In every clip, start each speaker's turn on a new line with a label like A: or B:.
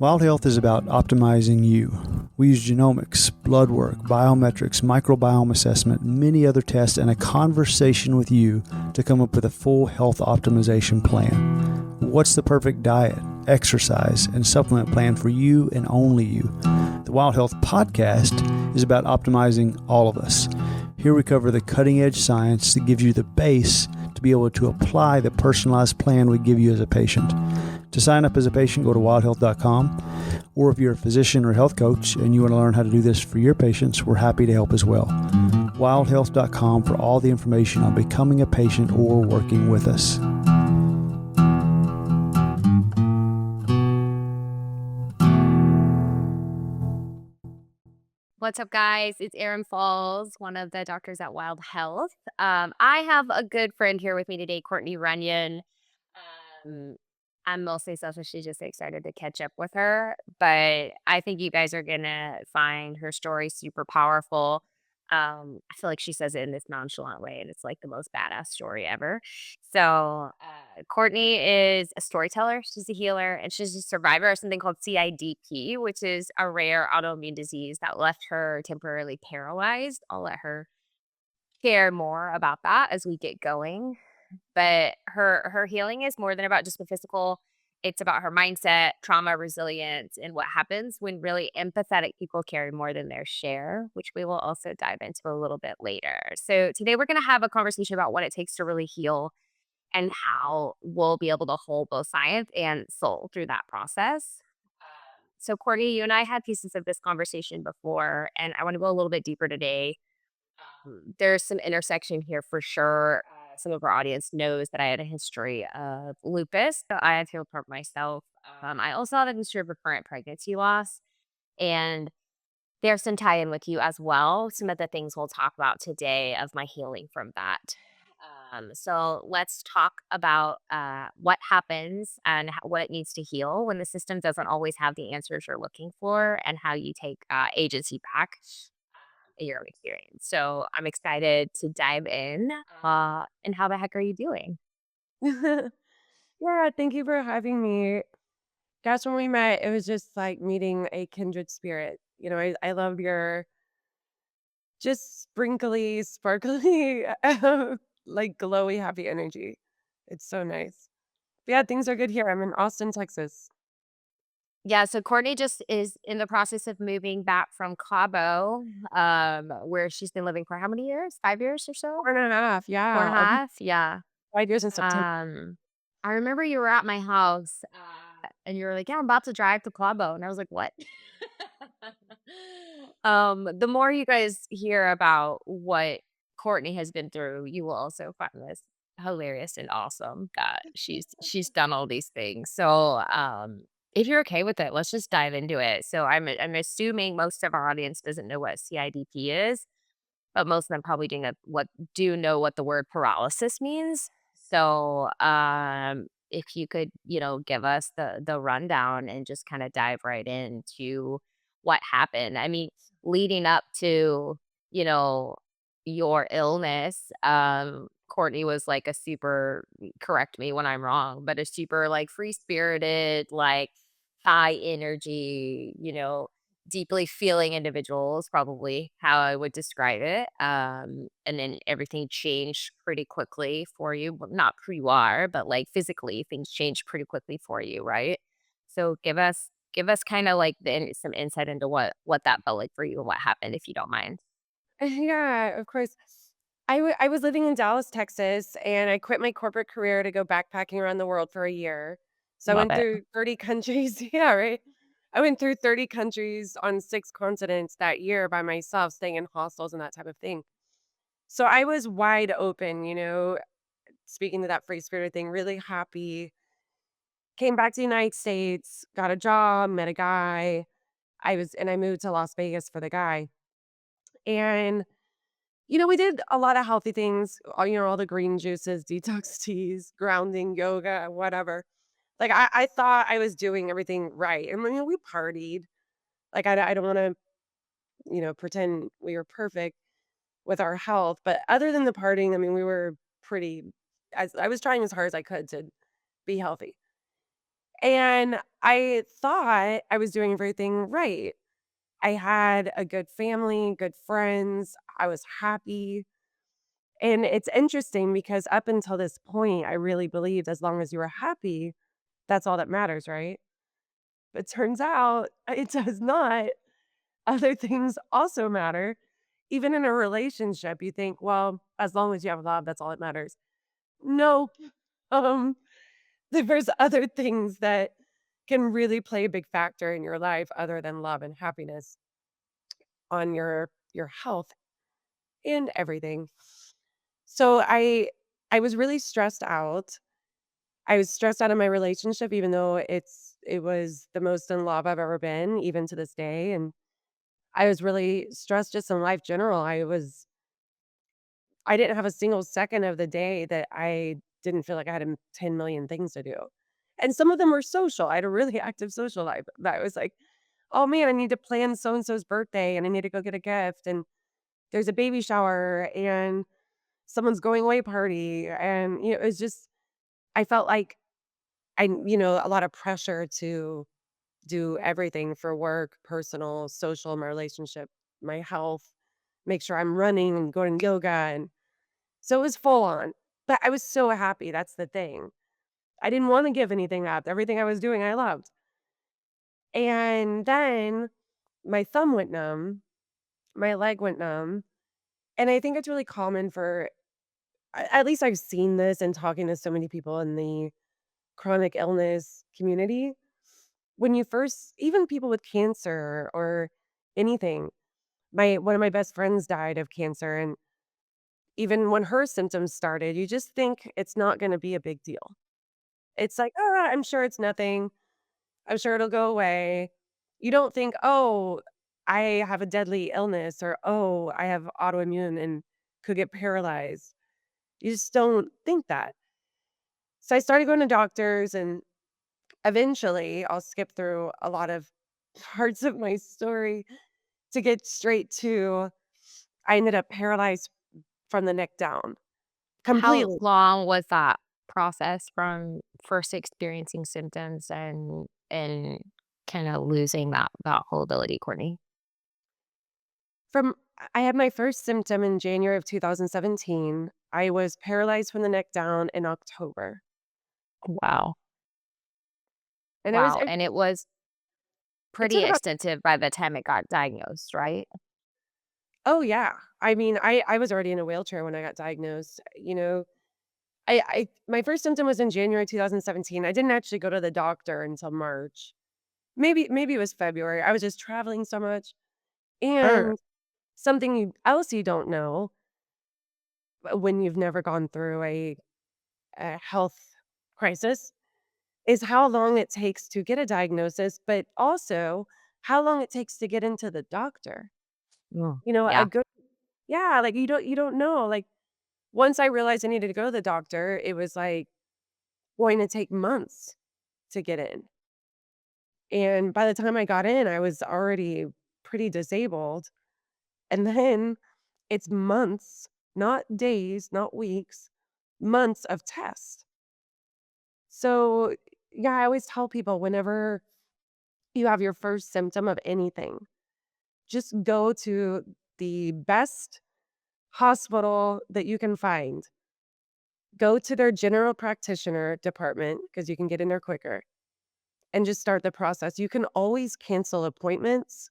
A: Wild Health is about optimizing you. We use genomics, blood work, biometrics, microbiome assessment, many other tests, and a conversation with you to come up with a full health optimization plan. What's the perfect diet, exercise, and supplement plan for you and only you? The Wild Health podcast is about optimizing all of us. Here we cover the cutting-edge science that gives you the base to be able to apply the personalized plan we give you as a patient. To sign up as a patient, go to wildhealth.com. Or if you're a physician or health coach and you want to learn how to do this for your patients, we're happy to help as well. Wildhealth.com for all the information on becoming a patient or working with us.
B: What's up, guys? It's Erin Faules, one of the doctors at Wild Health. I have a good friend here with me today, Courtney Runyon. I'm mostly selfishly just excited to catch up with her, but I think you guys are going to find her story super powerful. I feel like she says it in this nonchalant way, and it's like the most badass story ever. So, Courtney is a storyteller, she's a healer, and she's a survivor of something called CIDP, which is a rare autoimmune disease that left her temporarily paralyzed. I'll let her share more about that as we get going. But her healing is more than about just the physical. It's about her mindset, trauma resilience, and what happens when really empathetic people carry more than their share, which we will also dive into a little bit later. So today we're going to have a conversation about what it takes to really heal and how we'll be able to hold both science and soul through that process. So Courtney, you and I had pieces of this conversation before, and I want to go a little bit deeper today. There's some intersection here for sure. Some of our audience knows that I had a history of lupus, so I have healed from myself. I also have a history of recurrent pregnancy loss, and there's some tie in with you as well. Some of the things we'll talk about today of my healing from that. So let's talk about what happens and what it needs to heal when the system doesn't always have the answers you're looking for, and how you take agency back in your own experience. So I'm excited to dive in. And how the heck are you doing?
C: Yeah, thank you for having me. Gosh, when we met, it was just like meeting a kindred spirit. I love your just sprinkly, sparkly, like glowy, happy energy. It's so nice. But yeah, things are good here. I'm in Austin, Texas.
B: Yeah, so Courtney just is in the process of moving back from Cabo, where she's been living for how many years? 5 years or so?
C: 4.5.
B: Four and
C: Yeah.
B: a
C: I'll be
B: half? Yeah.
C: 5 years in September.
B: Um, I remember you were at my house, and you were like, "Yeah, I'm about to drive to Cabo," and I was like, "What?" The more you guys hear about what Courtney has been through, you will also find this hilarious and awesome that she's done all these things. So, if you're okay with it, let's just dive into it. So, I'm assuming most of our audience doesn't know what CIDP is, but most of them probably do know what the word paralysis means. So, if you could, give us the rundown and just kind of dive right into what happened. I mean, leading up to, you know, your illness, Courtney was like a super, correct me when I'm wrong, but a super like free spirited, like high energy, deeply feeling individual is probably how I would describe it. And then everything changed pretty quickly for you. Well, not pre-war, but like physically, things changed pretty quickly for you, right? So give us kind of like some insight into what that felt like for you and what happened, if you don't mind.
C: Yeah, of course. I was living in Dallas, Texas, and I quit my corporate career to go backpacking around the world for a year. So I
B: Love
C: went
B: it.
C: through 30 countries. Yeah, right. I went through 30 countries on 6 continents that year by myself, staying in hostels and that type of thing. So I was wide open, speaking to that free spirit thing, really happy. Came back to the United States, got a job, met a guy. I moved to Las Vegas for the guy. And we did a lot of healthy things, all the green juices, detox teas, grounding, yoga, whatever. Like, I thought I was doing everything right. And, we partied. Like, I don't want to, pretend we were perfect with our health. But other than the partying, I mean, we were pretty, as I was trying as hard as I could to be healthy. And I thought I was doing everything right. I had a good family, good friends. I was happy. And it's interesting because up until this point, I really believed as long as you were happy, that's all that matters, right? But turns out it does not. Other things also matter. Even in a relationship, you think, well, as long as you have love, that's all that matters. No, um, there's other things that can really play a big factor in your life other than love and happiness on your health and everything. So I was really stressed out. I was stressed out in my relationship even though it was the most in love I've ever been even to this day, and I was really stressed just in life general. I didn't have a single second of the day that I didn't feel like I had 10 million things to do. And some of them were social. I had a really active social life that was like, oh man, I need to plan so and so's birthday and I need to go get a gift. And there's a baby shower and someone's going away party. And, it was just, I felt like a lot of pressure to do everything for work, personal, social, my relationship, my health, make sure I'm running and going to yoga. And so it was full on. But I was so happy. That's the thing. I didn't want to give anything up. Everything I was doing, I loved. And then my thumb went numb, my leg went numb. And I think it's really common for, at least I've seen this in talking to so many people in the chronic illness community. When you first, even people with cancer or anything, one of my best friends died of cancer. And even when her symptoms started, you just think it's not going to be a big deal. It's like, oh, I'm sure it's nothing. I'm sure it'll go away. You don't think, oh, I have a deadly illness or, oh, I have autoimmune and could get paralyzed. You just don't think that. So I started going to doctors and eventually I'll skip through a lot of parts of my story to get straight to I ended up paralyzed from the neck down
B: How
C: completely.
B: long was that process from first experiencing symptoms and kinda losing that whole ability, Courtney?
C: From I had my first symptom in January of 2017. I was paralyzed from the neck down in October.
B: Wow.
C: And I was
B: Wow, and it was
C: it
B: pretty
C: took about
B: extensive by the time it got diagnosed, right?
C: oh, yeah. I mean, I was already in a wheelchair when I got diagnosed, I my first symptom was in January 2017. I didn't actually go to the doctor until March. Maybe it was February. I was just traveling so much.
B: Er
C: And something else you don't know when you've never gone through a health crisis is how long it takes to get a diagnosis, but also how long it takes to get into the doctor. A
B: Yeah.
C: good yeah, like you don't know. Like once I realized I needed to go to the doctor, it was like going to take months to get in. And by the time I got in, I was already pretty disabled. And then it's months, not days, not weeks, months of tests. So, yeah, I always tell people whenever you have your first symptom of anything, just go to the best hospital that you can find. Go to their general practitioner department because you can get in there quicker and just start the process. You can always cancel appointments.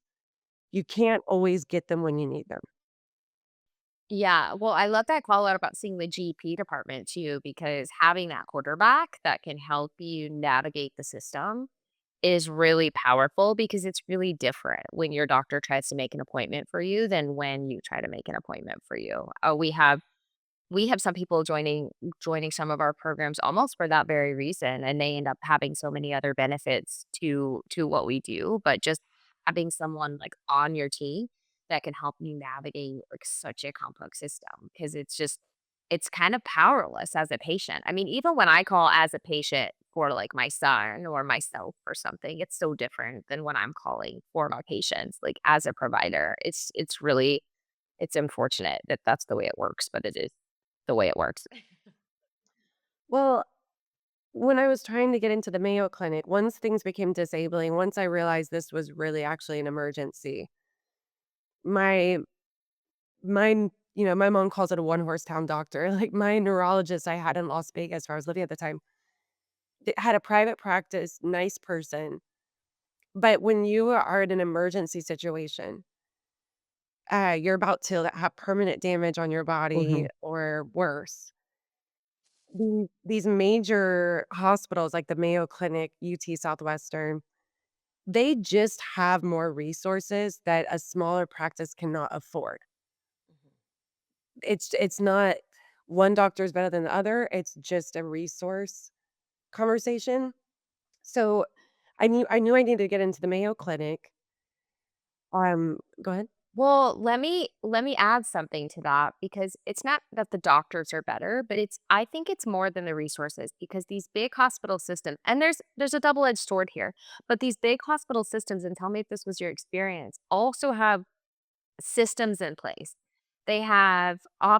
C: You can't always get them when you need them.
B: Yeah, well, I love that call out about seeing the GP department too, because having that quarterback that can help you navigate the system is really powerful because it's really different when your doctor tries to make an appointment for you than when you try to make an appointment for you. We have some people joining some of our programs almost for that very reason, and they end up having so many other benefits to what we do, but just having someone, like, on your team that can help you navigate, like, such a complex system because it's kind of powerless as a patient. I mean, even when I call as a patient for, like, my son or myself or something, it's so different than when I'm calling for my patients, like, as a provider. It's really it's unfortunate that that's the way it works, but it is the way it works.
C: Well, when I was trying to get into the Mayo Clinic, once things became disabling, once I realized this was really actually an emergency, my my mom calls it a one-horse town doctor. Like, my neurologist I had in Las Vegas, where I was living at the time, had a private practice, nice person. But when you are in an emergency situation, you're about to have permanent damage on your body
A: Mhm.
C: or worse. These major hospitals like the Mayo Clinic, UT Southwestern, they just have more resources that a smaller practice cannot afford. It's not one doctor is better than the other, it's just a resource conversation. So, I knew I needed to get into the Mayo Clinic. Go ahead.
B: Well, let me add something to that because it's not that the doctors are better, but I think it's more than the resources because these big hospital systems and there's a double-edged sword here, but these big hospital systems, and tell me if this was your experience, also have systems in place. They have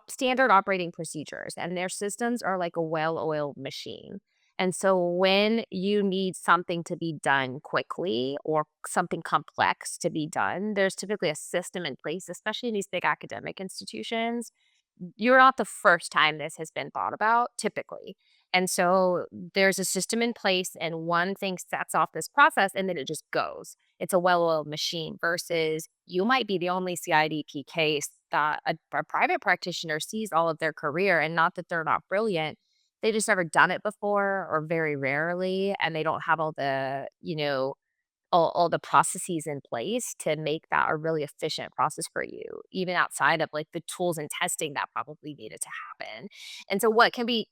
B: standard operating procedures, and their systems are like a well-oiled machine. And so when you need something to be done quickly or something complex to be done, there's typically a system in place, especially in these big academic institutions. You're not the first time this has been thought about, typically. And so there's a system in place, and one thing sets off this process, and then it just goes. It's a well-oiled machine versus you might be the only CIDP case that a private practitioner sees all of their career, and not that they're not brilliant. They just never done it before or very rarely, and they don't have all the, all the processes in place to make that a really efficient process for you, even outside of like the tools and testing that probably needed to happen. And so, what can be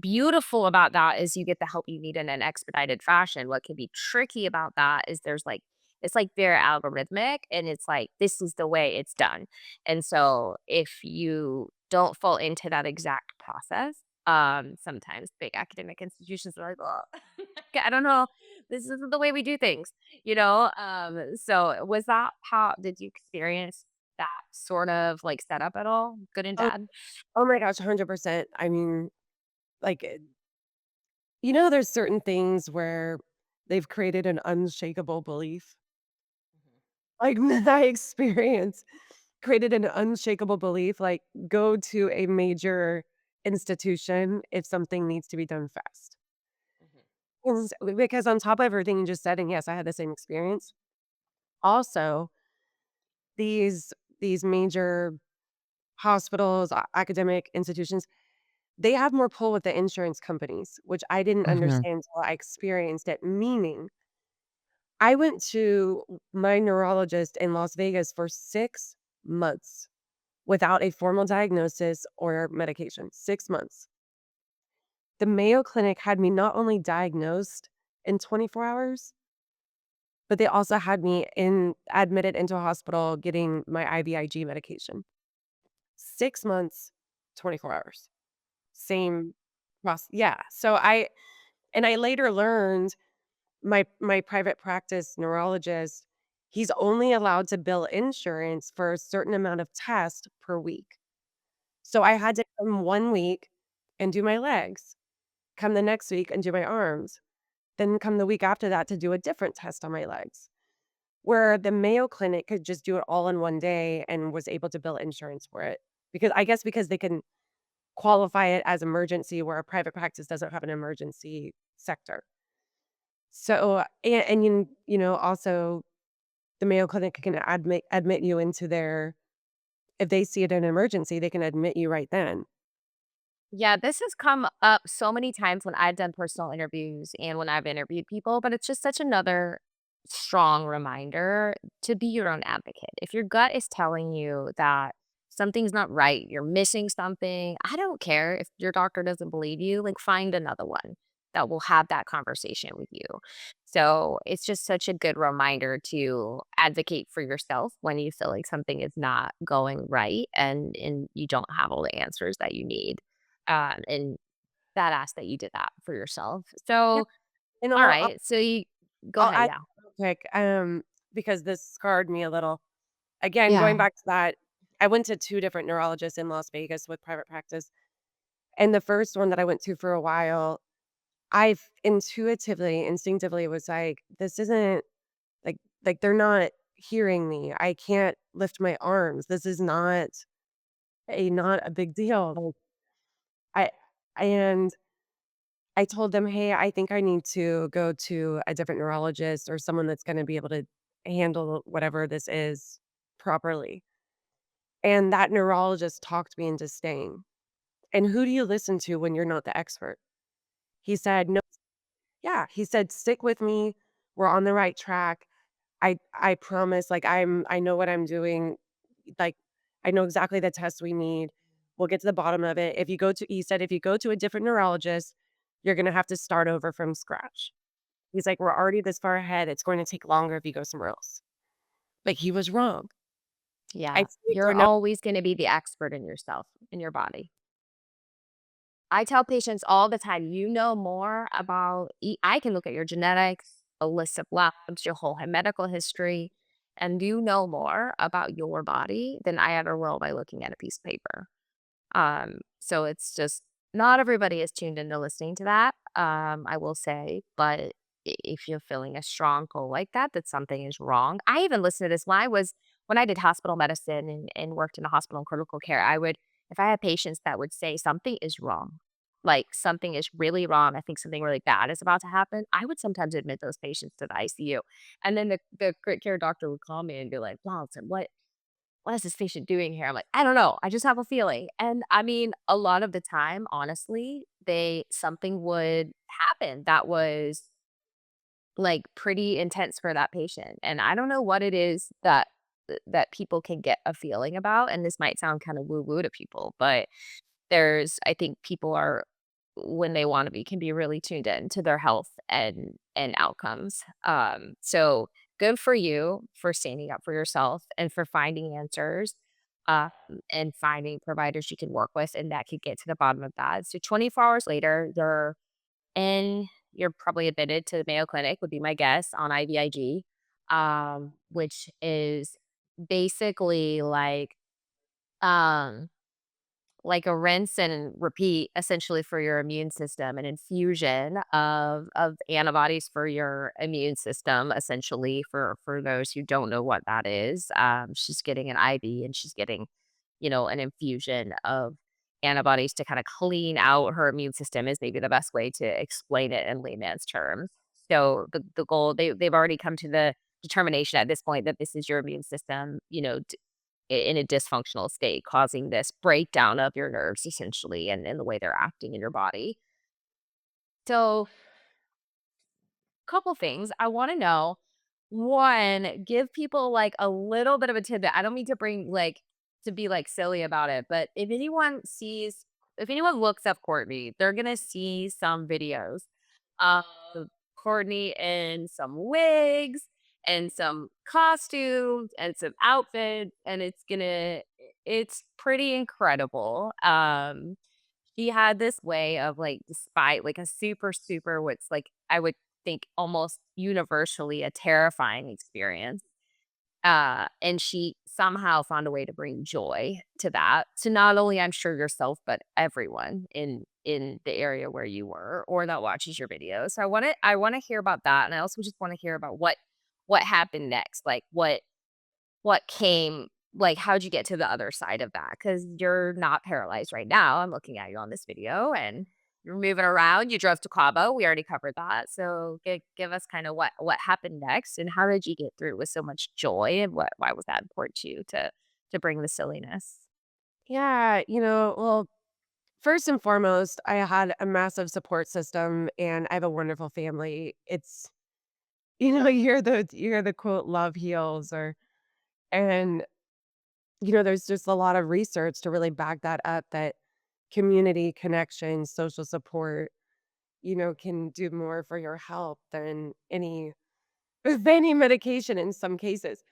B: beautiful about that is you get the help you need in an expedited fashion. What can be tricky about that is it's like very algorithmic and it's like this is the way it's done. And so if you don't fall into that exact process, sometimes big academic institutions are like, oh, I don't know, this isn't the way we do things, so was that how did you experience that sort of like setup at all? Good and
C: Oh,
B: bad?
C: oh my gosh, 100%. I mean, like, there's certain things where they've created an unshakable belief. Like, my experience created an unshakable belief, like, go to a major institution if something needs to be done fast. Because on top of everything you just said, and yes, I had the same experience. Also, these these major hospitals, academic institutions, they have more pull with the insurance companies, which I didn't
A: Mhm.
C: understand until I experienced it, meaning I went to my neurologist in Las Vegas for 6 months without a formal diagnosis or medication. 6 months. The Mayo Clinic had me not only diagnosed in 24 hours, but they also had me admitted into a hospital getting my IVIG medication. 6 months, 24 hours. Same yeah. I later learned my private practice neurologist, he's only allowed to bill insurance for a certain amount of tests per week. So I had to come 1 week and do my legs, come the next week and do my arms, then come the week after that to do a different test on my legs. Where the Mayo Clinic could just do it all in 1 day and was able to bill insurance for it. Because I guess because they can qualify it as emergency where a private practice doesn't have an emergency sector. So, and also the Mayo Clinic can admit you into their if they see it in an emergency, they can admit you right then.
B: Yeah, this has come up so many times when I've done personal interviews and when I've interviewed people, but it's just such another strong reminder to be your own advocate. If your gut is telling you that something's not right, you're missing something, I don't care if your doctor doesn't believe you, like find another one that will have that conversation with you. So it's just such a good reminder to advocate for yourself when you feel like something is not going right and you don't have all the answers that you need. And badass that you did that for yourself.
C: Yeah,
B: So,
C: and
B: all right. So you go
C: I'll
B: ahead.
C: add
B: Yeah.
C: real quick, because this scarred me a little. Again, going
B: Yeah.
C: back to that, I went to 2 different neurologists in Las Vegas with private practice, and the first one that I went to for a while, I intuitively, instinctively was like, this isn't like they're not hearing me. I can't lift my arms. This is not a big deal. Like, and I told them, "Hey, I think I need to go to a different neurologist or someone that's gonna be able to handle whatever this is properly." And that neurologist talked me into staying. And who do you listen to when you're not the expert? He said, "No." Yeah, he said, "Stick with me. We're on the right track. I promise, like, I know what I'm doing. Like, I know exactly the tests we need. We'll get to the bottom of it. If you go to," he said, "if you go to a different neurologist, you're gonna have to start over from scratch." He's like, "We're already this far ahead. It's going to take longer if you go somewhere else." But he was wrong. I
B: Yeah.
C: stayed for
B: You're
C: another.
B: always going to be the expert in yourself, in your body. I tell patients all the time, you know more about, I can look at your genetics, a list of labs, your whole medical history, and you know more about your body than I ever will by looking at a piece of paper. So it's just not everybody is tuned into listening to that. I will say, but if you're feeling a strong pull like that something is wrong. I even listened to this when I did hospital medicine and worked in a hospital and critical care. If I had patients that would say something is wrong, like something is really wrong, I think something really bad is about to happen, I would sometimes admit those patients to the ICU. And then the crit care doctor would call me and be like, "Wow, what is this patient doing here?" I'm like, "I don't know. I just have a feeling." And I mean, a lot of the time, honestly, something would happen that was like pretty intense for that patient. And I don't know what it is that people can get a feeling about. And this might sound kind of woo woo to people, but I think people are, when they want to be, can be really tuned in to their health and outcomes. So good for you for standing up for yourself and for finding answers, um, and finding providers you can work with and that could get to the bottom of that. So 24 hours later, you're probably admitted to the Mayo Clinic, would be my guess, on IVIG, which is basically um like a rinse and repeat essentially for your immune system, an infusion of antibodies for your immune system, essentially for those who don't know what that is. She's getting an IV and she's getting, an infusion of antibodies to kind of clean out her immune system is maybe the best way to explain it in layman's terms. So the goal, they've already come to the determination at this point that this is your immune system, in a dysfunctional state, causing this breakdown of your nerves essentially and the way they're acting in your body. So, couple things I want to know. One, give people like a little bit of a tidbit. I don't mean to to be like silly about it, but if anyone looks up Courtney, they're gonna see some videos of Courtney in some wigs and some costumes and some outfits, and it's pretty incredible. She had this way of like, despite like a super, super, what's like, I would think almost universally a terrifying experience. And she somehow found a way to bring joy to that. To not only, I'm sure, yourself, but everyone in the area where you were or that watches your videos. So I want to hear about that. And I also just want to hear about what happened next. Like what came, like, how'd you get to the other side of that? Because 'Cause you're not paralyzed right now. I'm looking at you on this video, and you're moving around. You drove to Cabo. We already covered that. So give us kinda what happened next, and how did you get through it with so much joy, and why was that important to you to bring the silliness?
C: Yeah, well, first and foremost, I had a massive support system and I have a wonderful family. It's you hear the quote, "Love heals," and there's just a lot of research to really back that up, that community connection, social support, can do more for your health than any with any medication in some cases.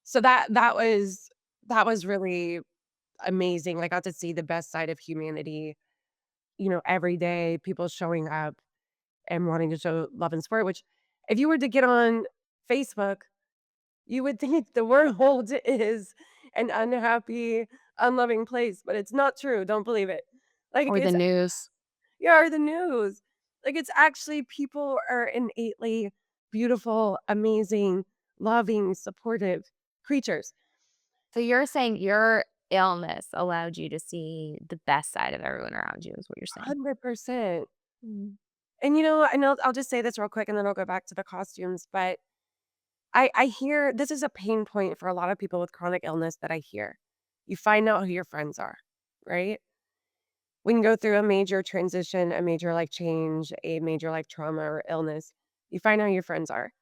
C: So that was really amazing. I got to see the best side of humanity, every day, people showing up and wanting to show love and support, which if you were to get on Facebook, you would think the world is an unhappy, unloving place, but it's not true. Don't believe it. Like
B: Or the
C: it's
B: news?
C: Yeah, or the news. Like, it's actually people are innately beautiful, amazing, loving, supportive creatures.
B: So you're saying your illness allowed you to see the best side of everyone around you is what you're saying?
C: 100%.
B: Mm.
C: And, I know I'll just say this real quick and then I'll go back to the costumes, but I hear this is a pain point for a lot of people with chronic illness that I hear. You find out who your friends are, right? When you go through a major transition, a major life change, a major life trauma or illness, you find out who your friends are.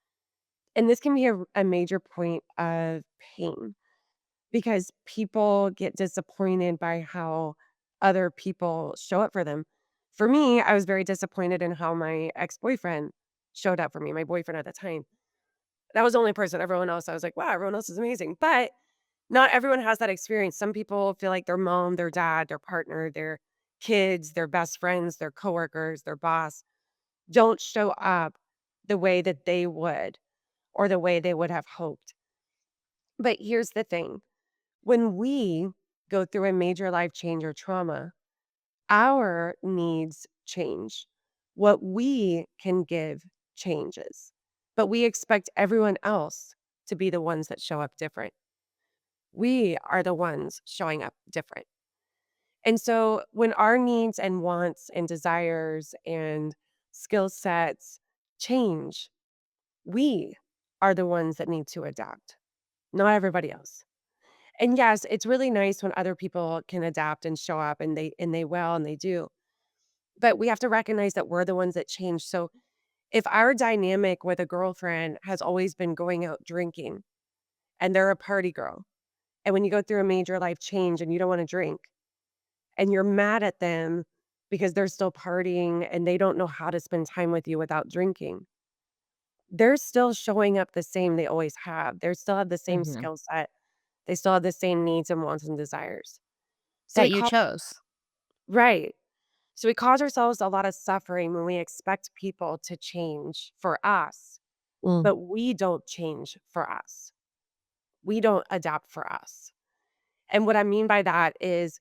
C: And this can be a major point of pain because people get disappointed by how other people show up for them. For me, I was very disappointed in how my ex-boyfriend showed up for me, my boyfriend at the time. That was the only person. Everyone else, I was like, wow, everyone else is amazing. But not everyone has that experience. Some people feel like their mom, their dad, their partner, their kids, their best friends, their coworkers, their boss don't show up the way that they would or the way they would have hoped. But here's the thing, when we go through a major life change or trauma, our needs change. What we can give changes, but we expect everyone else to be the ones that show up different. We are the ones showing up different. And so when our needs and wants and desires and skill sets change, we are the ones that need to adapt, not everybody else. And yes, it's really nice when other people can adapt and show up and they will and they do. But we have to recognize that we're the ones that change. So if our dynamic with a girlfriend has always been going out drinking and they're a party girl, and when you go through a major life change and you don't want to drink and you're mad at them because they're still partying and they don't know how to spend time with you without drinking, they're still showing up the same they always have. They still have the same
B: Mhm.
C: skill set. They still have the same needs and wants and desires. So
B: That you chose.
C: right. So we cause ourselves a lot of suffering when we expect people to change for us,
B: Mm.
C: but we don't change for us. We don't adapt for us. And what I mean by that is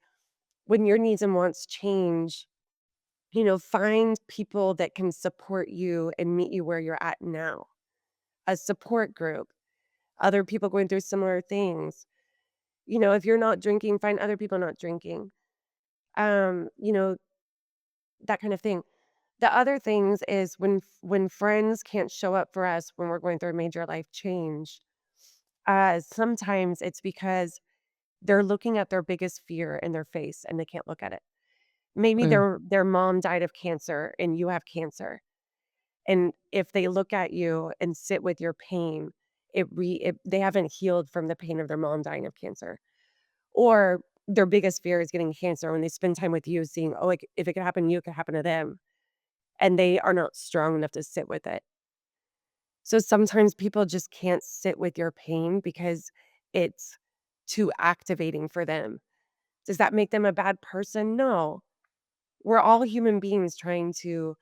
C: when your needs and wants change, find people that can support you and meet you where you're at now. A support group, other people going through similar things. If you're not drinking, find other people not drinking. Um, you know, that kind of thing. The other things is when friends can't show up for us when we're going through a major life change, sometimes it's because they're looking at their biggest fear in their face and they can't look at it. Maybe
B: Mm.
C: their mom died of cancer and you have cancer. And if they look at you and sit with your pain, they haven't healed from the pain of their mom dying of cancer. Or their biggest fear is getting cancer when they spend time with you, seeing, oh, like, if it could happen to you, it could happen to them. And they are not strong enough to sit with it. So sometimes people just can't sit with your pain because it's too activating for them. Does that make them a bad person? No. We're all human beings trying to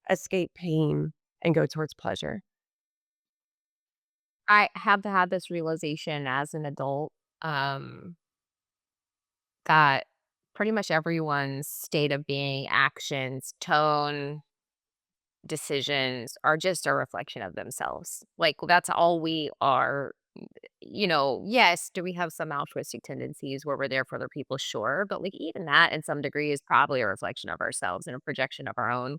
C: escape pain and go towards pleasure.
B: I have had this realization as an adult, um, that pretty much everyone's state of being, actions, tone, decisions are just a reflection of themselves. Like, that's all we are. Yes, do we have some altruistic tendencies where we're there for other people? Sure. But like even that in some degree is probably a reflection of ourselves and a projection of our own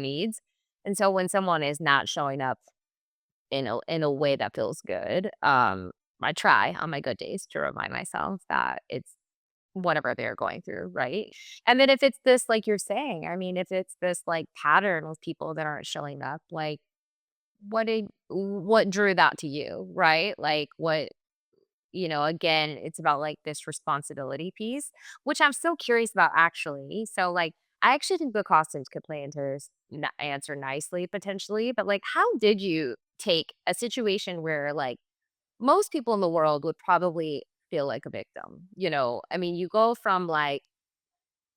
B: needs. And so when someone is not showing up in a way that feels good, I try on my good days to remind myself that it's whatever they're going through, right? And then if it's this, like you're saying, I mean, if it's this like pattern with people that aren't showing up, like what drew that to you, right? Like again, it's about like this responsibility piece, which I'm so curious about actually. So like I actually think the costumes could play into this answer nicely potentially, but like how did you take a situation where like most people in the world would probably feel like a victim? I mean, you go from like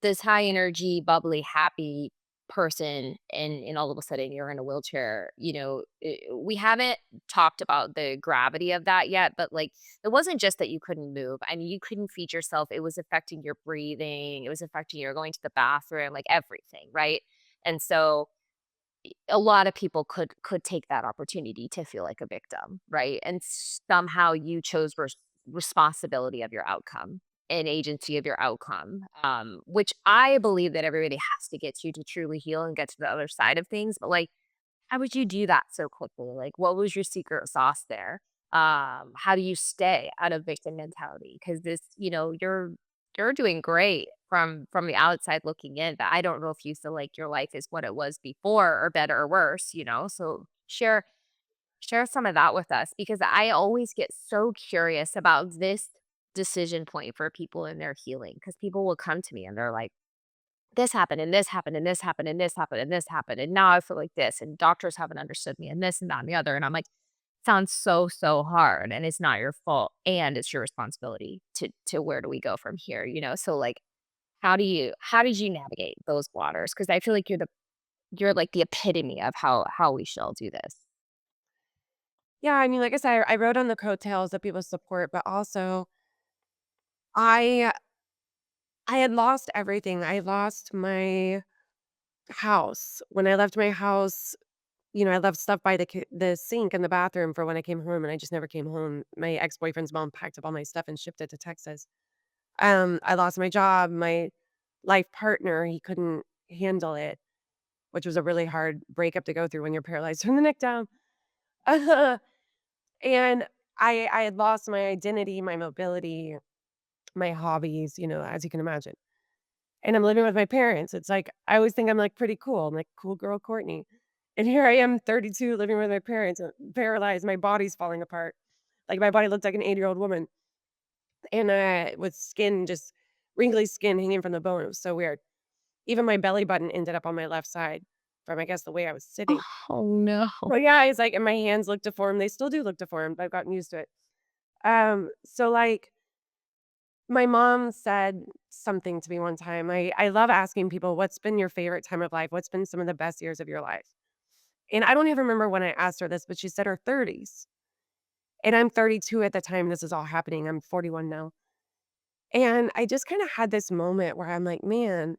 B: this high energy, bubbly, happy person and all of a sudden you're in a wheelchair. We haven't talked about the gravity of that yet, but like it wasn't just that you couldn't move. I mean, you couldn't feed yourself. It was affecting your breathing. It was affecting your going to the bathroom, like everything, right? And so a lot of people could take that opportunity to feel like a victim, right? And somehow you chose responsibility of your outcome and agency of your outcome, which I believe that everybody has to get to truly heal and get to the other side of things. But like, how would you do that so quickly? Like, what was your secret sauce there? How do you stay out of victim mentality? Because this, you're doing great from the outside looking in, but I don't know if you feel like your life is what it was before or better or worse, So share some of that with us because I always get so curious about this decision point for people in their healing because people will come to me and they're like, this happened and this happened and this happened and this happened and this happened. And now I feel like this and doctors haven't understood me and this and that and the other. And I'm like, sounds so, so hard. And it's not your fault. And it's your responsibility to where do we go from here? So like how did you navigate those waters? Because I feel like you're like the epitome of how we shall do this.
C: Yeah, I mean, like I said, I wrote on the coattails of people's support, but also I I had lost everything. I lost my house. When I left my house, I left stuff by the sink in the bathroom for when I came home, and I just never came home. My ex-boyfriend's mom packed up all my stuff and shipped it to Texas. I lost my job, my life partner, he couldn't handle it, which was a really hard breakup to go through when you're paralyzed from the neck down. And I had lost my identity, my mobility, my hobbies, as you can imagine. And I'm living with my parents. It's like I always think I'm like pretty cool. I'm like cool girl Courtney. And here I am 32 living with my parents, paralyzed, my body's falling apart. Like my body looked like an 80-year-old woman and with skin just wrinkly skin hanging from the bone. It was so weird. Even my belly button ended up on my left side from I guess the way I was sitting.
B: Oh no.
C: Well, yeah, it's like and my hands look deformed. They still do look deformed, but I've gotten used to it. So like my mom said something to me one time. I love asking people, what's been your favorite time of life? What's been some of the best years of your life? And I don't even remember when I asked her this, but she said her 30s. And I'm 32 at the time this is all happening. I'm 41 now. And I just kind of had this moment where I'm like, man,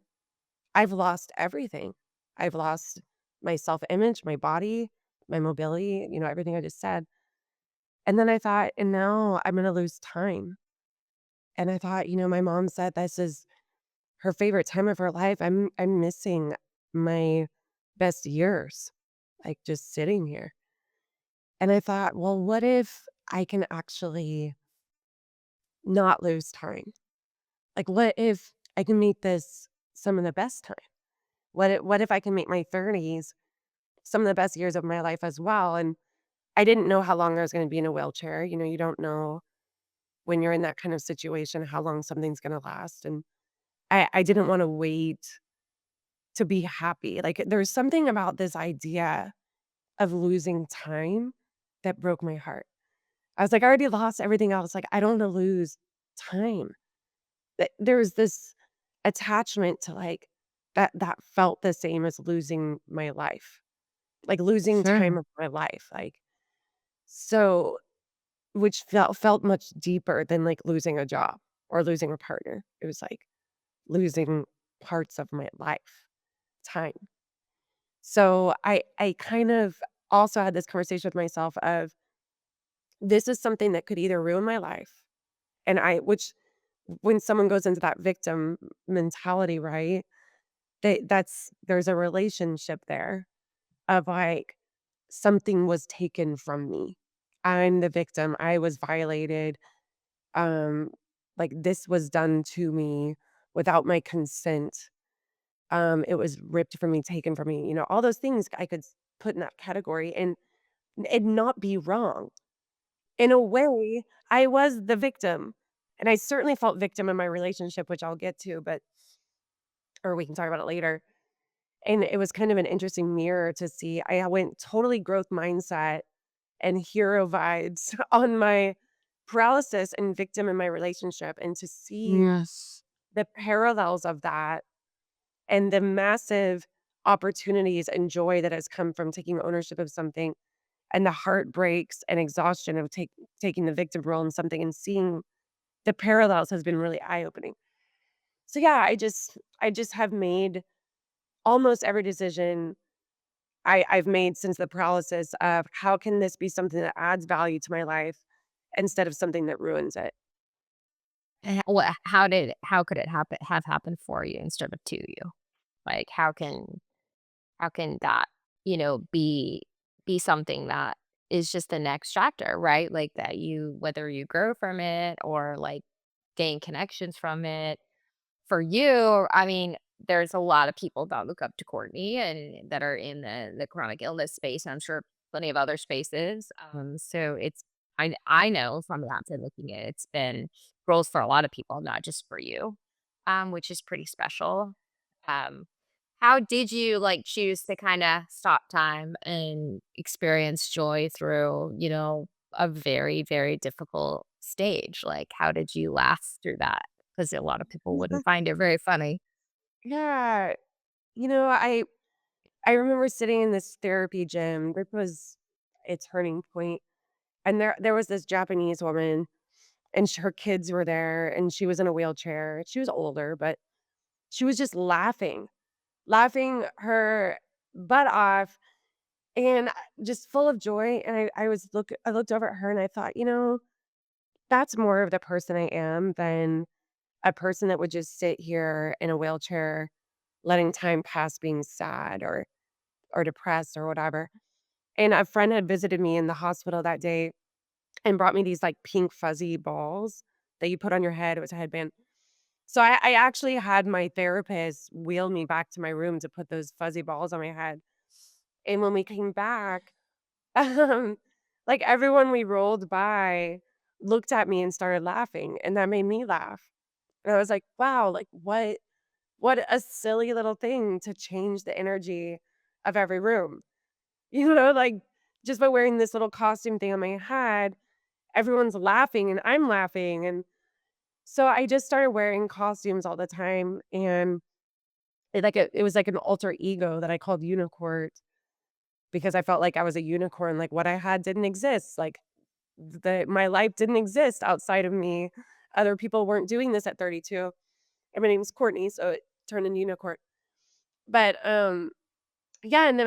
C: I've lost everything. I've lost my self image, my body, my mobility, everything I just said. And then I thought, and now I'm going to lose time. And I thought, my mom said this is her favorite time of her life. I'm missing my best years, like just sitting here. And I thought, well, what if I can actually not lose time? Like, what if I can make this some of the best time? What if I can make my 30s some of the best years of my life as well? And I didn't know how long I was going to be in a wheelchair. You don't know when you're in that kind of situation how long something's going to last. And I didn't want to wait to be happy. Like, there's something about this idea of losing time that broke my heart. I was like, I already lost everything else. Like, I don't want to lose time. There's this attachment to like that felt the same as losing my life, like losing time
B: Sure.
C: of my life. Like, so which felt much deeper than like losing a job or losing a partner. It was like losing parts of my life, time. So I kind of also had this conversation with myself of this is something that could either ruin my life and which when someone goes into that victim mentality, right? There's a relationship there of like something was taken from me. I'm the victim. I was violated. Um like this was done to me without my consent. It was ripped from me, taken from me. All those things I could put in that category and not be wrong. In a way, I was the victim. And I certainly felt victim in my relationship, which I'll get to, but or we can talk about it later. And it was kind of an interesting mirror to see. I went totally growth mindset and hero vibes on my paralysis and victim in my relationship and to see
B: Yes.
C: the parallels of that and the massive opportunities and joy that has come from taking ownership of something and the heartbreaks and exhaustion of taking the victim role in something and seeing the parallels has been really eye-opening. So yeah, I just have made almost every decision I've made since the paralysis of how can this be something that adds value to my life instead of something that ruins it.
B: And how could it have happened for you instead of to you? Like, how can that, be something that is just the next chapter, right? Like that whether you grow from it or like gain connections from it. For you, I mean, there's a lot of people that look up to Courtney and that are in the chronic illness space. I'm sure plenty of other spaces. So I know from the outside looking in, it's been growth for a lot of people, not just for you, which is pretty special. Um, how did you like choose to kind of stop time and experience joy through, a very, very difficult stage? Like, how did you last through that? Because a lot of people wouldn't find it very funny.
C: Yeah. You know, I remember sitting in this therapy gym. It was a turning point, and there was this Japanese woman, and her kids were there, and she was in a wheelchair. She was older, but she was just laughing her butt off, and just full of joy. And I looked over at her, and I thought, that's more of the person I am than a person that would just sit here in a wheelchair, letting time pass, being sad or depressed or whatever. And a friend had visited me in the hospital that day and brought me these like pink fuzzy balls that you put on your head. It was a headband. So I actually had my therapist wheel me back to my room to put those fuzzy balls on my head. And when we came back, um, like everyone we rolled by looked at me and started laughing, and that made me laugh. And I was like, wow, like what a silly little thing to change the energy of every room. Like just by wearing this little costume thing on my head, everyone's laughing and I'm laughing. And so I just started wearing costumes all the time. And it was like an alter ego that I called Unicorn because I felt like I was a unicorn. Like what I had didn't exist. Like my life didn't exist outside of me. Other people weren't doing this at 32. And my name's Courtney, so it turned into Unicorn. But yeah, and then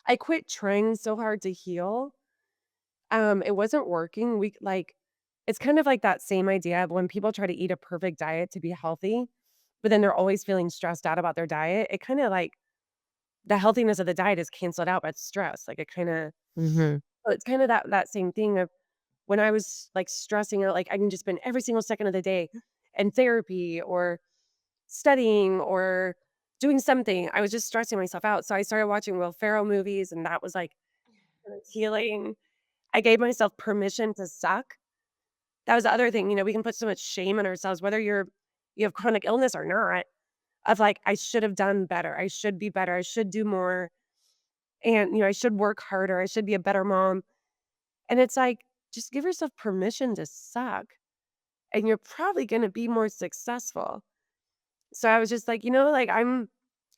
C: I quit trying so hard to heal. It wasn't working. It's kind of like that same idea of when people try to eat a perfect diet to be healthy, but then they're always feeling stressed out about their diet. It kind of like the healthiness of the diet is canceled out by stress. Like it kind of
B: Mhm.
C: so it's kind of that same thing of when I was like stressing out, like I can just spend every single second of the day in therapy or studying or doing something. I was just stressing myself out. So I started watching Will Ferrell movies, and that was like healing. I gave myself permission to suck. That was the other thing, we can put so much shame on ourselves, whether you have chronic illness or not, of like, I should have done better. I should be better. I should do more. And, I should work harder. I should be a better mom. And it's like, just give yourself permission to suck. And you're probably going to be more successful. So I was just like, like I'm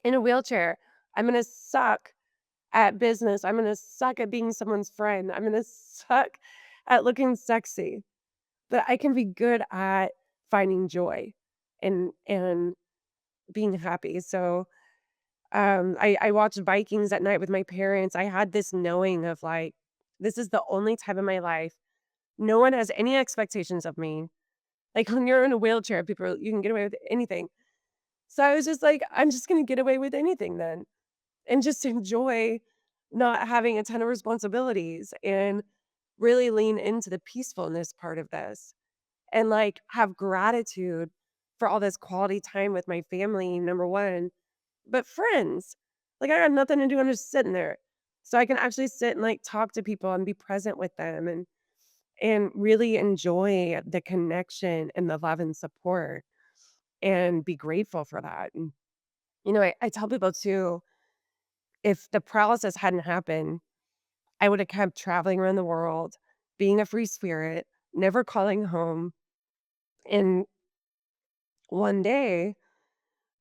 C: in a wheelchair. I'm going to suck at business. I'm going to suck at being someone's friend. I'm going to suck at looking sexy. But I can be good at finding joy and being happy. So I watched Vikings at night with my parents. I had this knowing of like, this is the only time in my life. No one has any expectations of me. Like when you're in a wheelchair, you can get away with anything. So I was just like, I'm just gonna get away with anything then. And just enjoy not having a ton of responsibilities and really lean into the peacefulness part of this. And like have gratitude for all this quality time with my family, number one, but friends. Like I got nothing to do. I'm just sitting there. So I can actually sit and like talk to people and be present with them and really enjoy the connection and the love and support and be grateful for that. And I tell people too, if the paralysis hadn't happened, I would have kept traveling around the world, being a free spirit, never calling home. And one day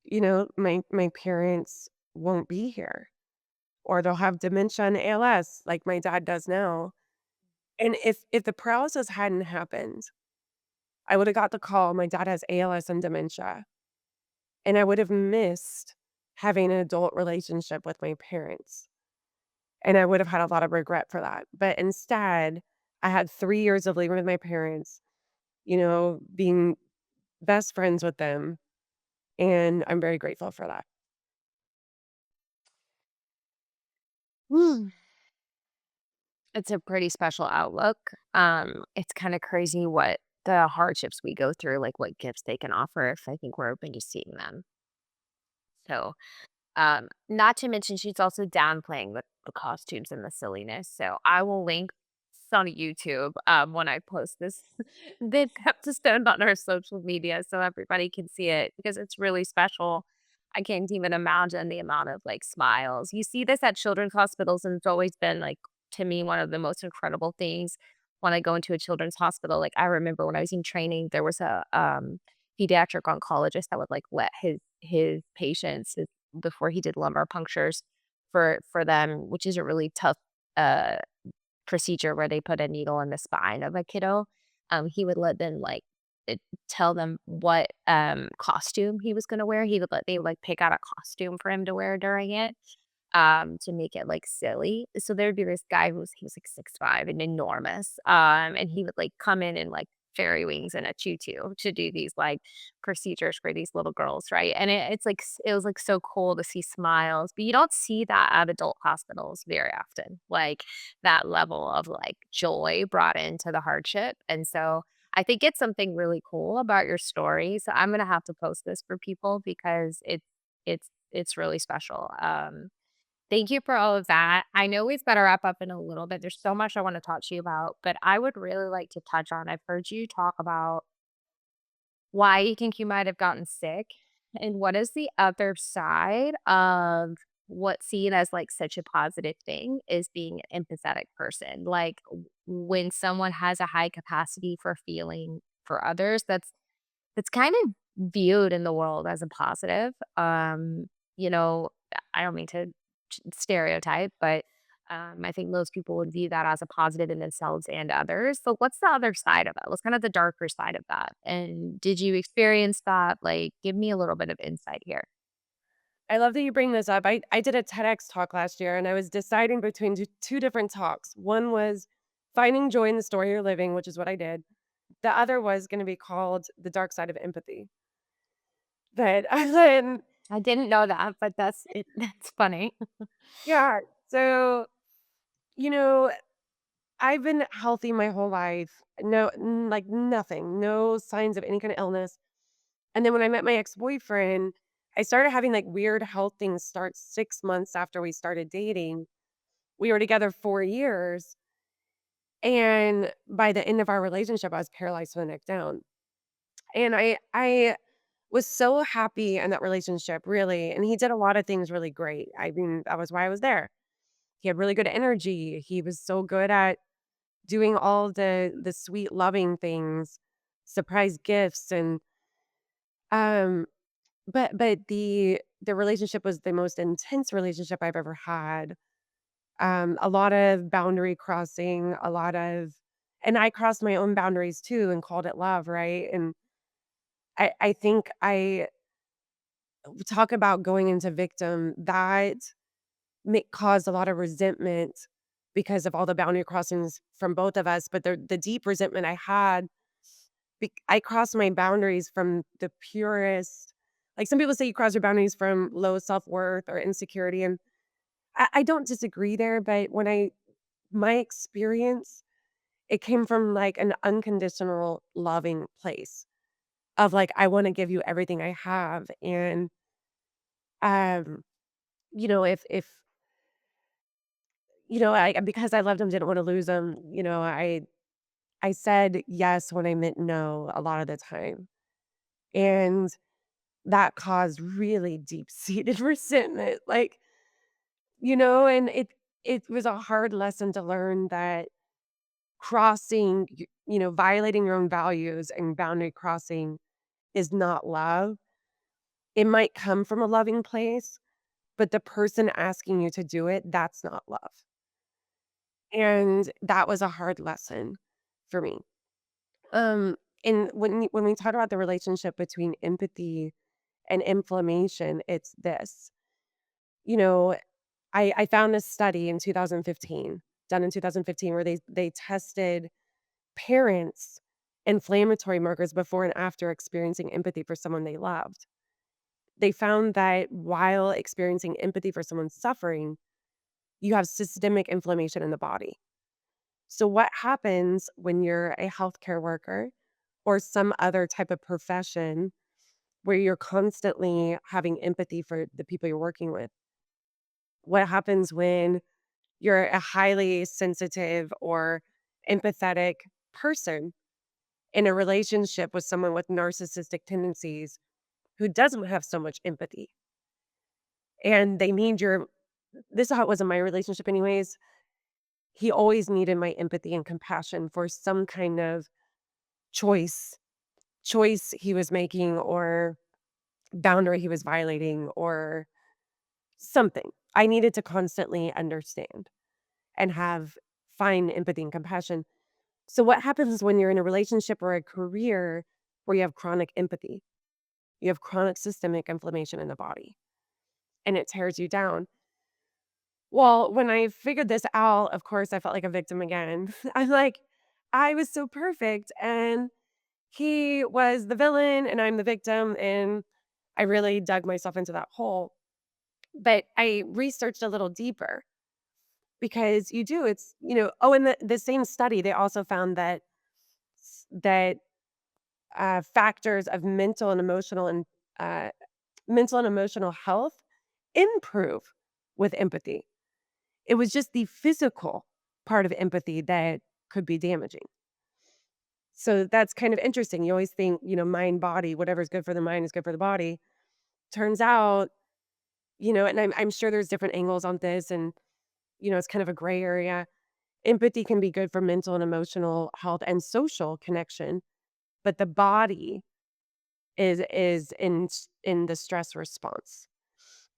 C: my parents won't be here or they'll have dementia and ALS like my dad does now. And if the paralysis hadn't happened, I would have got the call my dad has ALS and dementia, and I would have missed having an adult relationship with my parents. And I would have had a lot of regret for that. But instead, I had 3 years of living with my parents, being best friends with them, and I'm very grateful for that.
B: Mm. It's a pretty special outlook. It's kind of crazy what the hardships we go through, like what gifts they can offer if I think we're open to seeing them. So, not to mention she's also downplaying the costumes and the silliness. So I will link this on YouTube when I post this this episode on our social media so everybody can see it because it's really special. I can't even imagine the amount of like smiles. You see this at children's hospitals, and it's always been like to me one of the most incredible things when I go into a children's hospital. Like I remember when I was in training, there was a pediatric oncologist that would like let his patients before he did lumbar punctures for them, which is a really tough uh procedure where they put a needle in the spine of a kiddo. He would let them like tell them what costume he was going to wear. They would like pick out a costume for him to wear during it to make it like silly. So there'd be this guy he was like 6'5" and enormous. And he would like come in like fairy wings and a tutu to do these like procedures for these little girls, right? And it's like it was like so cool to see smiles, but you don't see that at adult hospitals very often. Like that level of like joy brought into the hardship. And so I think it's something really cool about your story. So I'm gonna have to post this for people because it's really special. Thank you for all of that. I know we've got to wrap up in a little bit. There's so much I want to talk to you about, but I would really like to touch on. I've heard you talk about why you think you might have gotten sick and what is the other side of what's seen as like such a positive thing is being an empathetic person. Like when someone has a high capacity for feeling for others, that's kind of viewed in the world as a positive. You know, I don't mean to stereotype, but I think most people would view that as a positive in themselves and others. So, what's the other side of it? What's kind of the darker side of that? And did you experience that? Like, give me a little bit of insight here.
C: I love that you bring this up. I did a TEDx talk last year, and I was deciding between two different talks. One was finding joy in the story you're living, which is what I did. The other was gonna be called The Dark Side of Empathy. But I then
B: I didn't know that, but that's it. That's funny.
C: yeah, so, you know, I've been healthy my whole life. No, like nothing, no signs of any kind of illness. And then when I met my ex-boyfriend, I started having like weird health things start 6 months after we started dating. We were together 4 years, and by the end of our relationship, I was paralyzed from the neck down. And I was so happy in that relationship, really, and he did a lot of things really great. I mean, that was why I was there. He had really good energy. He was so good at doing all the sweet, loving things, surprise gifts, and um, but the relationship was the most intense relationship I've ever had. A lot of boundary crossing, and I crossed my own boundaries too and called it love, right? And I think I talk about going into victim that caused a lot of resentment because of all the boundary crossings from both of us. But the deep resentment I had, I crossed my boundaries from the purest. Like some people say, you cross your boundaries from low self worth or insecurity, and I don't disagree there. But my experience, it came from like an unconditional loving place of like I want to give you everything I have, and um, if I because I loved him, didn't want to lose him. I said yes when I meant no a lot of the time. And that caused really deep-seated resentment. Like, and it was a hard lesson to learn that violating your own values and boundary crossing is not love. It might come from a loving place, but the person asking you to do it, that's not love. And that was a hard lesson for me. Um, and when we talk about the relationship between empathy and inflammation, it's this. You know, I found this study in 2015, done in 2015, where they tested parents' inflammatory markers before and after experiencing empathy for someone they loved. They found that while experiencing empathy for someone suffering, you have systemic inflammation in the body. So, what happens when you're a healthcare worker or some other type of profession where you're constantly having empathy for the people you're working with? What happens when you're a highly sensitive or empathetic person in a relationship with someone with narcissistic tendencies who doesn't have so much empathy? And they need your this is how it was in my relationship anyways. He always needed my empathy and compassion for some kind of choice choice he was making or boundary he was violating or something. I needed to constantly understand and have find empathy and compassion. So what happens when you're in a relationship or a career where you have chronic empathy? You have chronic systemic inflammation in the body and it tears you down. Well, when I figured this out, of course, I felt like a victim again. I'm like, I was so perfect and he was the villain and I'm the victim. And I really dug myself into that hole. But I researched a little deeper because you do, oh, in the same study, they also found that factors of uh, mental and emotional health improve with empathy. It was just the physical part of empathy that could be damaging. So that's kind of interesting. You always think, mind, body, whatever's good for the mind is good for the body. Turns out, and I'm sure there's different angles on this, and it's kind of a gray area. Empathy can be good for mental and emotional health and social connection, but the body is in the stress response.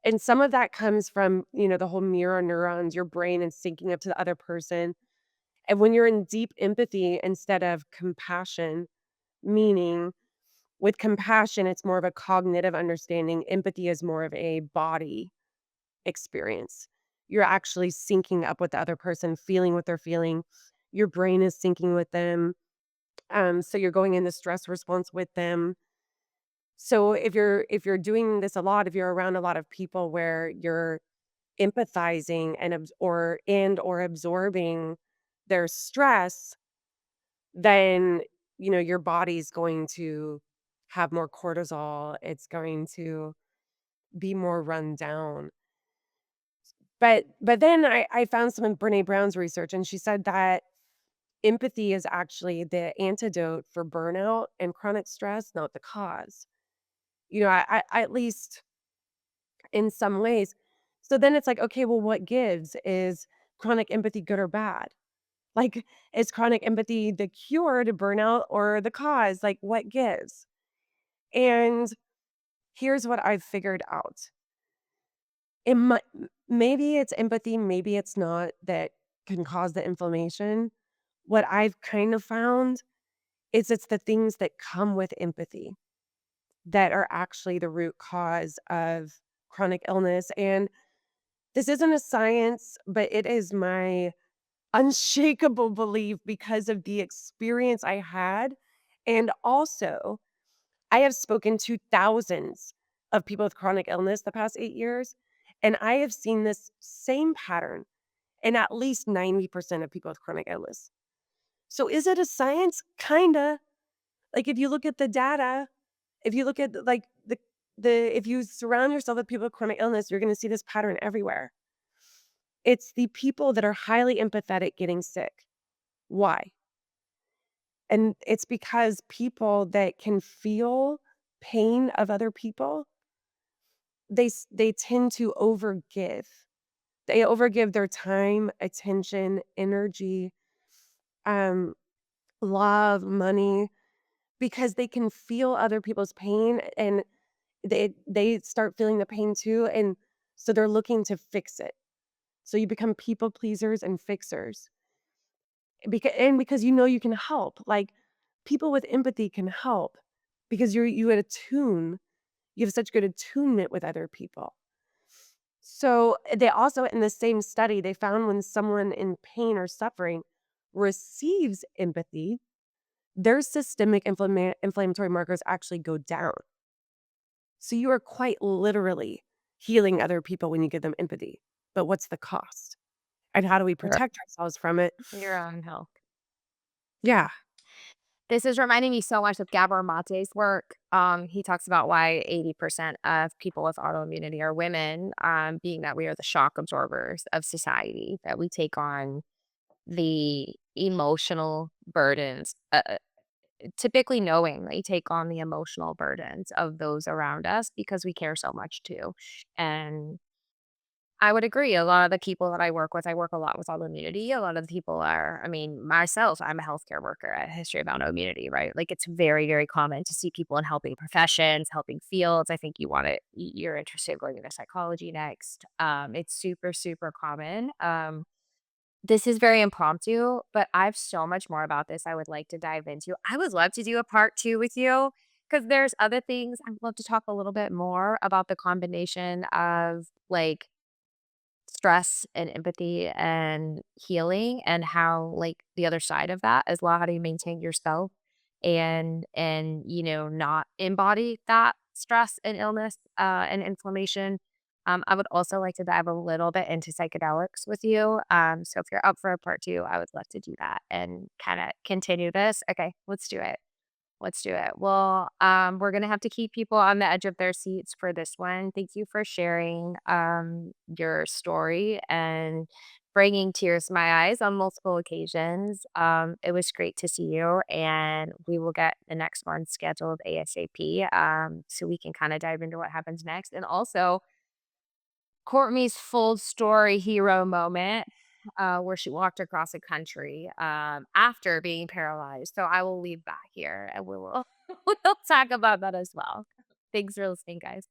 C: And some of that comes from, the whole mirror neurons, your brain is syncing up to the other person. And when you're in deep empathy instead of compassion, meaning with compassion, it's more of a cognitive understanding. Empathy is more of a body experience. You're actually syncing up with the other person, feeling what they're feeling. Your brain is syncing with them. So you're going in the stress response with them. So if you're doing this a lot, if you're around a lot of people where you're empathizing or absorbing their stress, then your body's going to have more cortisol. It's going to be more run down. But then I found some in Brene Brown's research, and she said that empathy is actually the antidote for burnout and chronic stress, not the cause. I at least in some ways. So then it's like, okay, well, what gives? Is chronic empathy good or bad? Like, is chronic empathy the cure to burnout or the cause? Like, what gives? And here's what I've figured out. Maybe it's empathy, maybe it's not that can cause the inflammation. What I've kind of found is it's the things that come with empathy that are actually the root cause of chronic illness. And this isn't a science, but it is my unshakable belief because of the experience I had. And also, I have spoken to thousands of people with chronic illness the past 8 years, and I have seen this same pattern in at least 90% of people with chronic illness. So is it a science? Kinda. Like if you look at the data, if you look at like the if you surround yourself with people with chronic illness, you're gonna see this pattern everywhere. It's the people that are highly empathetic getting sick. Why? And it's because people that can feel pain of other people, they tend to overgive. They overgive their time, attention, energy, um, love, money, because they can feel other people's pain and they start feeling the pain too. And so they're looking to fix it. So you become people pleasers and fixers. Because you can help. Like people with empathy can help because you have such good attunement with other people. So they also, in the same study, they found when someone in pain or suffering receives empathy, their systemic inflammatory markers actually go down. So you are quite literally healing other people when you give them empathy. But what's the cost? And how do we
B: Your
C: protect ourselves from it?
B: your own health.
C: Yeah.
B: This is reminding me so much of Gabor Mate's work. He talks about why 80% of people with autoimmunity are women, being that we are the shock absorbers of society, that we take on the emotional burdens, typically knowingly take on the emotional burdens of those around us because we care so much too. And I would agree. A lot of the people that I work with, I work a lot with autoimmunity. A lot of the people are, I mean, myself, I'm a healthcare worker at History of Autoimmunity, right? Like it's very, very common to see people in helping professions, helping fields. I think you're interested in going into psychology next. It's super, super common. This is very impromptu, but I have so much more about this I would like to dive into. I would love to do a part 2 with you because there's other things I'd love to talk a little bit more about the combination of like stress and empathy and healing and how like the other side of that as well, how do you maintain yourself and not embody that stress and illness and inflammation. I would also like to dive a little bit into psychedelics with you. So if you're up for a part 2, I would love to do that and kind of continue this. Okay, let's do it. Let's do it. Well, we're gonna have to keep people on the edge of their seats for this one. Thank you for sharing your story and bringing tears to my eyes on multiple occasions. It was great to see you, and we will get the next one scheduled ASAP, so we can kind of dive into what happens next, and also Courtney's full story hero moment, where she walked across the country, after being paralyzed. So I will leave that here and we will we'll talk about that as well. Thanks for listening, guys.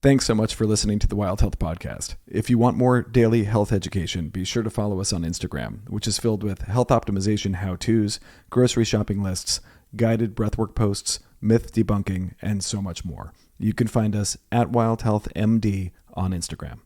D: Thanks so much for listening to the Wild Health Podcast. If you want more daily health education, be sure to follow us on Instagram, which is filled with health optimization how-tos, grocery shopping lists, guided breathwork posts, myth debunking, and so much more. You can find us at Wild Health MD on Instagram.